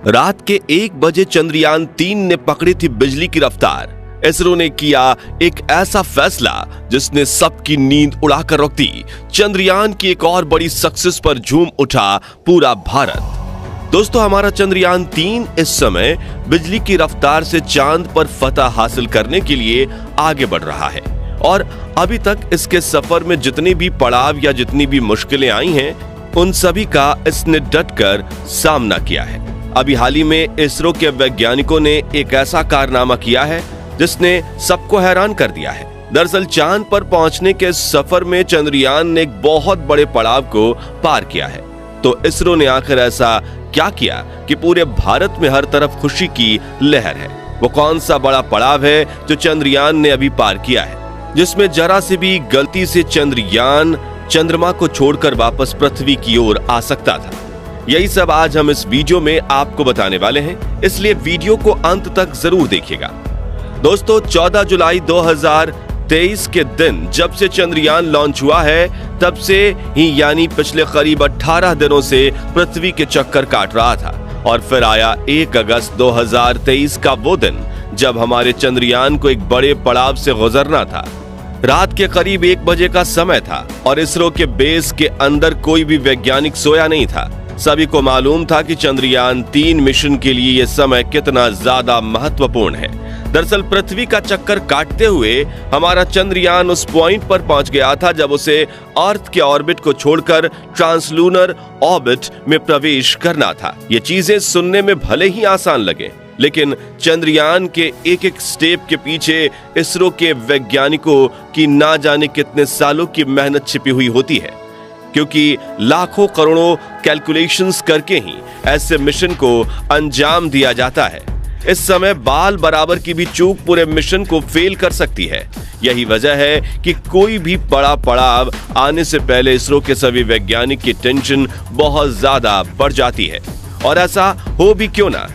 रात के 1 बजे चंद्रयान 3 ने पकड़ी थी बिजली की रफ्तार। इसरो ने किया एक ऐसा फैसला जिसने सबकी नींद उड़ाकर रख दी। चंद्रयान की एक और बड़ी सक्सेस पर झूम उठा पूरा भारत। दोस्तों, हमारा चंद्रयान 3 इस समय बिजली की रफ्तार से चांद पर फतह हासिल करने के लिए आगे बढ़ रहा है और अभी तक इसके सफर में जितने भी पड़ाव या जितनी भी मुश्किलें आई हैं, उन सभी का इसने डटकर सामना किया है। अभी हाल ही में इसरो के वैज्ञानिकों ने एक ऐसा कारनामा किया है जिसने सबको हैरान कर दिया है। दरअसल चांद पर पहुंचने के सफर में चंद्रयान ने एक बहुत बड़े पड़ाव को पार किया है। तो इसरो ने आखिर ऐसा क्या किया कि पूरे भारत में हर तरफ खुशी की लहर है? वो कौन सा बड़ा पड़ाव है जो चंद्रयान ने अभी पार किया है, जिसमें जरा से भी गलती से चंद्रयान चंद्रमा को छोड़कर वापस पृथ्वी की ओर आ सकता था? यही सब आज हम इस वीडियो में आपको बताने वाले हैं, इसलिए वीडियो को अंत तक जरूर देखिएगा। दोस्तों, 14 जुलाई 2023 के दिन जब से चंद्रयान लॉन्च हुआ है, तब से ही यानी पिछले करीब 18 दिनों से पृथ्वी के चक्कर काट रहा था और फिर आया 1 अगस्त 2023 का वो दिन जब हमारे चंद्रयान को एक बड़े पड़ाव से गुजरना था। रात के करीब 1 बजे का समय था और इसरो के बेस के अंदर कोई भी वैज्ञानिक सोया नहीं था। सभी को मालूम था कि चंद्रयान 3 मिशन के लिए यह समय कितना ज्यादा महत्वपूर्ण है। दरअसल पृथ्वी का चक्कर काटते हुए हमारा चंद्रयान उस पॉइंट पर पहुंच गया था जब उसे अर्थ के ऑर्बिट को छोड़कर ट्रांसलूनर ऑर्बिट में प्रवेश करना था। ये चीजें सुनने में भले ही आसान लगे, लेकिन चंद्रयान के एक एक स्टेप के पीछे इसरो के वैज्ञानिकों की ना जाने कितने सालों की मेहनत छिपी हुई होती है, क्योंकि लाखों करोड़ों कैलकुलेशंस करके ही ऐसे मिशन को अंजाम दिया जाता है। इस समय बाल बराबर की भी चूक पूरे मिशन को फेल कर सकती है। यही वजह है कि कोई भी बड़ा पड़ाव आने से पहले इसरो के सभी वैज्ञानिक की टेंशन बहुत ज्यादा बढ़ जाती है। और ऐसा हो भी क्यों ना,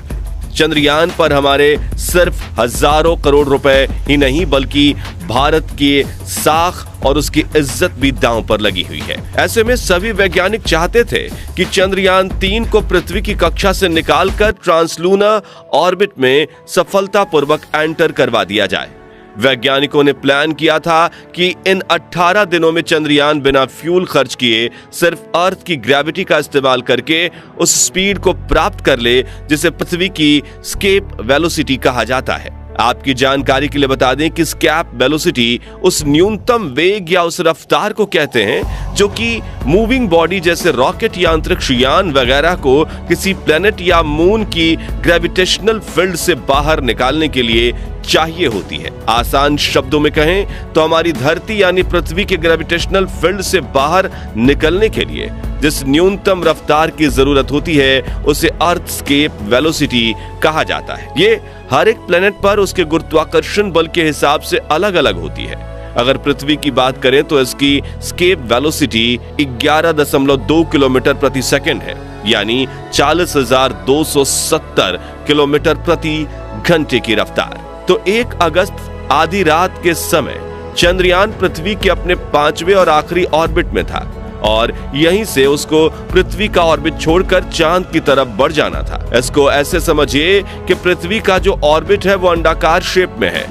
चंद्रयान पर हमारे सिर्फ हजारों करोड़ रुपए ही नहीं बल्कि भारत की साख और उसकी इज्जत भी दांव पर लगी हुई है। ऐसे में सभी वैज्ञानिक चाहते थे कि चंद्रयान 3 को पृथ्वी की कक्षा से निकालकर ट्रांसलूनर ऑर्बिट में सफलतापूर्वक एंटर करवा दिया जाए। वैज्ञानिकों ने प्लान किया था कि इन 18 दिनों में चंद्रयान बिना फ्यूल खर्च किए सिर्फ अर्थ की ग्रेविटी का इस्तेमाल करके उस स्पीड को प्राप्त कर ले जिसे पृथ्वी की स्केप वेलोसिटी कहा जाता है। आपकी जानकारी के लिए बता दें कि स्केप वेलोसिटी उस न्यूनतम वेग या उस रफ्तार को कहते हैं जो कि मूविंग बॉडी जैसे रॉकेट या अंतरिक्ष यान वगैरह को किसी प्लेनेट या मून की ग्रेविटेशनल फील्ड से बाहर निकालने के लिए चाहिए होती है। आसान शब्दों में कहें तो हमारी धरती यानी पृथ्वी के ग्रेविटेशनल फील्ड से बाहर निकलने के लिए जिस न्यूनतम रफ्तार की जरूरत होती है उसे अर्थस्केप वेलोसिटी कहा जाता है। ये हर एक प्लेनेट पर उसके गुरुत्वाकर्षण बल के हिसाब से अलग अलग होती है। अगर पृथ्वी की बात करें तो इसकी स्केप वेलोसिटी 11.2 किलोमीटर प्रति सेकंड है, यानी 40,270 किलोमीटर प्रति घंटे की रफ्तार। तो 1 अगस्त आधी रात के समय चंद्रयान पृथ्वी के अपने 5वें और आखिरी ऑर्बिट में था और यहीं से उसको पृथ्वी का ऑर्बिट छोड़कर चांद की तरफ बढ़ जाना था। इसको ऐसे समझिए कि पृथ्वी का जो ऑर्बिट है वो अंडाकार शेप में है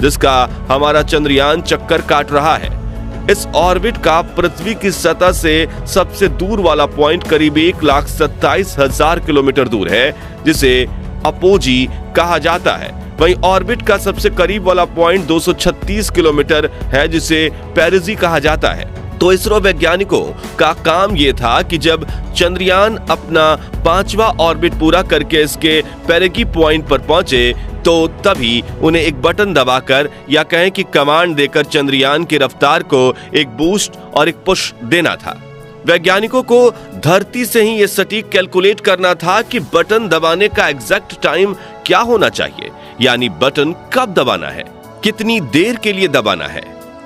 जिसका हमारा चंद्रयान चक्कर काट रहा है। इस ऑर्बिट का पृथ्वी की सतह से सबसे दूर वाला पॉइंट करीब 1,27,000 किलोमीटर दूर है जिसे अपोजी कहा जाता है। वहीं ऑर्बिट का सबसे करीब वाला पॉइंट 236 किलोमीटर है जिसे पेरिजी कहा जाता है। तो इसरो वैज्ञानिकों का काम यह था कि जब चंद्रयान अपना 5वां ऑर्बिट पूरा करके इसके पेरिगी पॉइंट पर पहुंचे तो तभी उन्हें एक बटन दबाकर या कहें कि कमांड देकर चंद्रयान की रफ्तार को एक बूस्ट और एक पुश देना था। वैज्ञानिकों को धरती से ही यह सटीक कैलकुलेट करना था कि बटन दबाने का एग्जैक्ट टाइम क्या होना चाहिए, यानी बटन कब दबाना है, कितनी देर के लिए दबाना है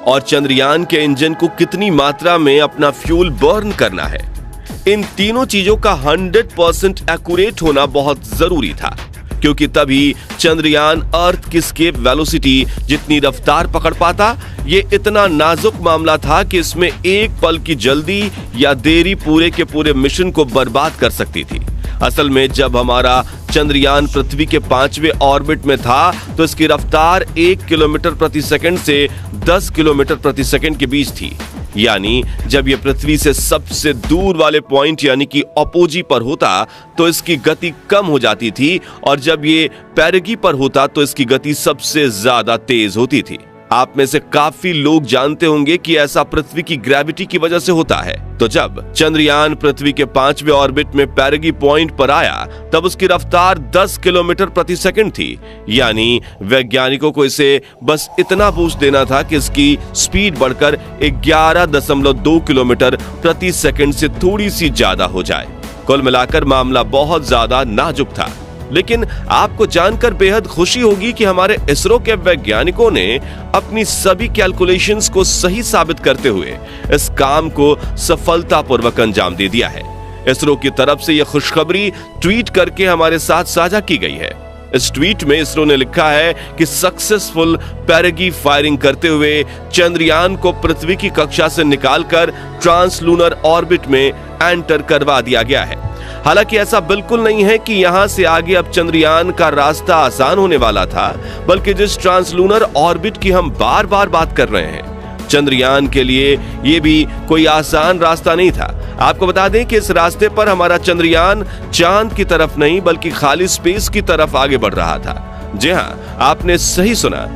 और चंद्रयान के इंजन को कितनी मात्रा में अपना फ्यूल बर्न करना है। इन तीनों चीजों का 100% एक्यूरेट होना बहुत जरूरी था, क्योंकि तभी चंद्रयान अर्थ की स्केप वेलोसिटी जितनी रफ्तार पकड़ पाता। ये इतना नाजुक मामला था कि इसमें एक पल की जल्दी या देरी पूरे के पूरे मिशन को बर्बाद कर सकती थी। असल में जब हमारा चंद्रयान पृथ्वी के 5वें ऑर्बिट में था तो इसकी रफ्तार 1 किलोमीटर प्रति सेकंड से 10 किलोमीटर प्रति सेकंड के बीच थी। यानी जब यह पृथ्वी से सबसे दूर वाले पॉइंट यानी कि अपोजी पर होता तो इसकी गति कम हो जाती थी, और जब ये पेरिगी पर होता तो इसकी गति सबसे ज्यादा तेज होती थी। आप में से काफी लोग जानते होंगे कि ऐसा पृथ्वी की ग्रेविटी की वजह से होता है। तो जब चंद्रयान पृथ्वी के 5वें ऑर्बिट में पेरिगी पॉइंट पर आया तब उसकी रफ्तार 10 किलोमीटर प्रति सेकंड थी। यानी वैज्ञानिकों को इसे बस इतना बूस्ट देना था कि इसकी स्पीड बढ़कर 11.2 किलोमीटर प्रति सेकंड से थोड़ी सी ज्यादा हो जाए। कुल मिलाकर मामला बहुत ज्यादा नाजुक था। लेकिन आपको जानकर बेहद खुशी होगी कि हमारे इसरो के वैज्ञानिकों ने अपनी सभी कैलकुलेशंस को सही साबित करते हुए इस काम को सफलतापूर्वक अंजाम दे दिया है। इसरो की तरफ से यह खुशखबरी ट्वीट करके हमारे साथ साझा की गई है। इस ट्वीट में इसरो ने लिखा है कि सक्सेसफुल पेरिगी फायरिंग करते हुए चंद्रयान को पृथ्वी की कक्षा से निकालकर ट्रांसलूनर ऑर्बिट में एंटर करवा दिया गया है। हालांकि ऐसा बिल्कुल नहीं है कि यहां से आगे अब चंद्रयान का रास्ता आसान होने वाला था, बल्कि जिस ट्रांसलूनर ऑर्बिट की हम बार बार बात कर रहे हैं, चंद्रयान के लिए यह भी कोई आसान रास्ता नहीं था। आपको बता दें कि इस रास्ते पर हमारा चंद्रयान चांद की तरफ नहीं बल्कि खाली स्पेस की तरफ आगे बढ़ रहा था। जी हां, आपने सही सुना।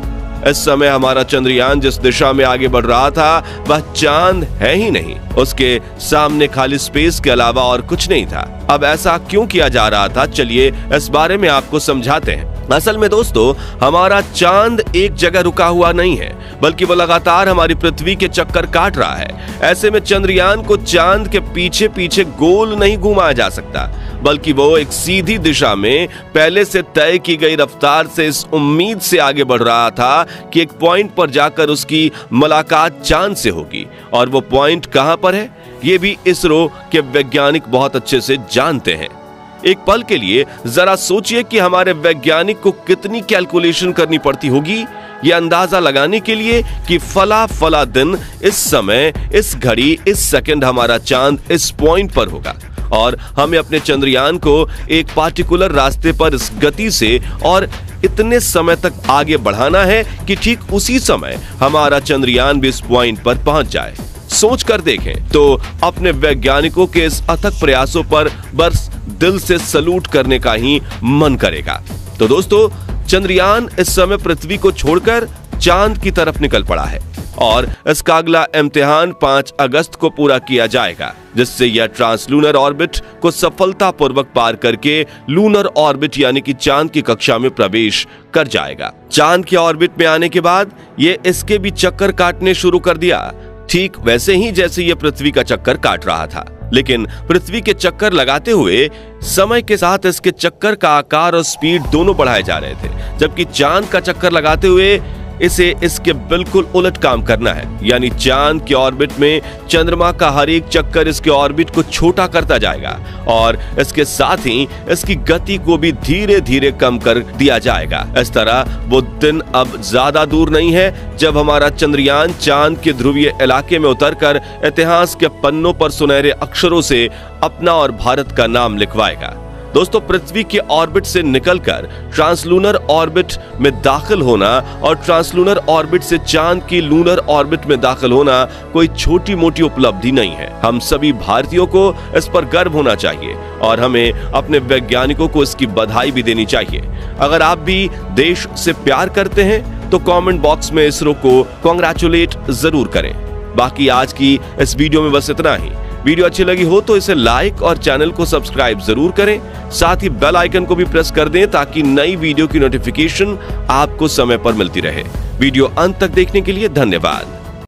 इस समय हमारा चंद्रयान जिस दिशा में आगे बढ़ रहा था वह चांद है ही नहीं, उसके सामने खाली स्पेस के अलावा और कुछ नहीं था। अब ऐसा क्यों किया जा रहा था, चलिए इस बारे में आपको समझाते हैं। असल में दोस्तों, हमारा चांद एक जगह रुका हुआ नहीं है, बल्कि वो लगातार हमारी पृथ्वी के चक्कर काट रहा है। ऐसे में चंद्रयान को चांद के पीछे पीछे गोल नहीं घुमाया जा सकता, बल्कि वो एक सीधी दिशा में पहले से तय की गई रफ्तार से इस उम्मीद से आगे बढ़ रहा था कि एक पॉइंट पर जाकर उसकी मुलाकात चांद से होगी। और वो पॉइंट कहां पर है, ये भी इसरो के वैज्ञानिक बहुत अच्छे से जानते हैं। एक पल के लिए जरा सोचिए कि हमारे वैज्ञानिक को कितनी कैलकुलेशन करनी पड़ती होगी ये अंदाजा लगाने के लिए कि फला फला दिन, इस समय, इस घड़ी, इस सेकंड हमारा चांद इस पॉइंट पर होगा और हमें अपने चंद्रयान को एक पार्टिकुलर रास्ते पर इस गति से और इतने समय तक आगे बढ़ाना है कि ठीक उसी समय हमारा चंद्रयान भी इस पॉइंट पर पहुंच जाए। सोच कर देखें तो अपने वैज्ञानिकों के इस अथक प्रयासों पर बस दिल से सलूट करने का ही मन करेगा। तो दोस्तों, चंद्रयान इस समय पृथ्वी को छोड़कर चांद की तरफ निकल पड़ा है और इसका अगला इम्तिहान 5 अगस्त को पूरा किया जाएगा, जिससे यह ट्रांसलूनर ऑर्बिट को सफलतापूर्वक पार करके लूनर ऑर्बिट यानी कि चांद की कक्षा में प्रवेश कर जाएगा। चांद के ऑर्बिट में आने के बाद ये इसके भी चक्कर काटने शुरू कर दिया, ठीक वैसे ही जैसे ये पृथ्वी का चक्कर काट रहा था। लेकिन पृथ्वी के चक्कर लगाते हुए समय के साथ इसके चक्कर का आकार और स्पीड दोनों बढ़ाए जा रहे थे, जबकि चांद का चक्कर लगाते हुए इसे इसके बिल्कुल उलट काम करना है। यानी चांद के ऑर्बिट में चंद्रमा का हर एक चक्कर इसके ऑर्बिट को छोटा करता जाएगा और इसके साथ ही इसकी गति को भी धीरे धीरे कम कर दिया जाएगा। इस तरह वो दिन अब ज्यादा दूर नहीं है जब हमारा चंद्रयान चांद के ध्रुवीय इलाके में उतरकर इतिहास के पन्नों पर सुनहरे अक्षरों से अपना और भारत का नाम लिखवाएगा। दोस्तों, पृथ्वी के ऑर्बिट से निकलकर ट्रांसलूनर ऑर्बिट में दाखिल होना और ट्रांसलूनर ऑर्बिट से चांद की लूनर ऑर्बिट में दाखिल होना कोई छोटी मोटी उपलब्धि नहीं है। हम सभी भारतीयों को इस पर गर्व होना चाहिए और हमें अपने वैज्ञानिकों को इसकी बधाई भी देनी चाहिए। अगर आप भी देश से प्यार करते हैं तो कमेंट बॉक्स में इसरो को कांग्रेचुलेट जरूर करें। बाकी आज की इस वीडियो में बस इतना ही। वीडियो अच्छी लगी हो तो इसे लाइक और चैनल को सब्सक्राइब जरूर करें। साथ ही बेल आइकन को भी प्रेस कर दें ताकि नई वीडियो की नोटिफिकेशन आपको समय पर मिलती रहे। वीडियो अंत तक देखने के लिए धन्यवाद।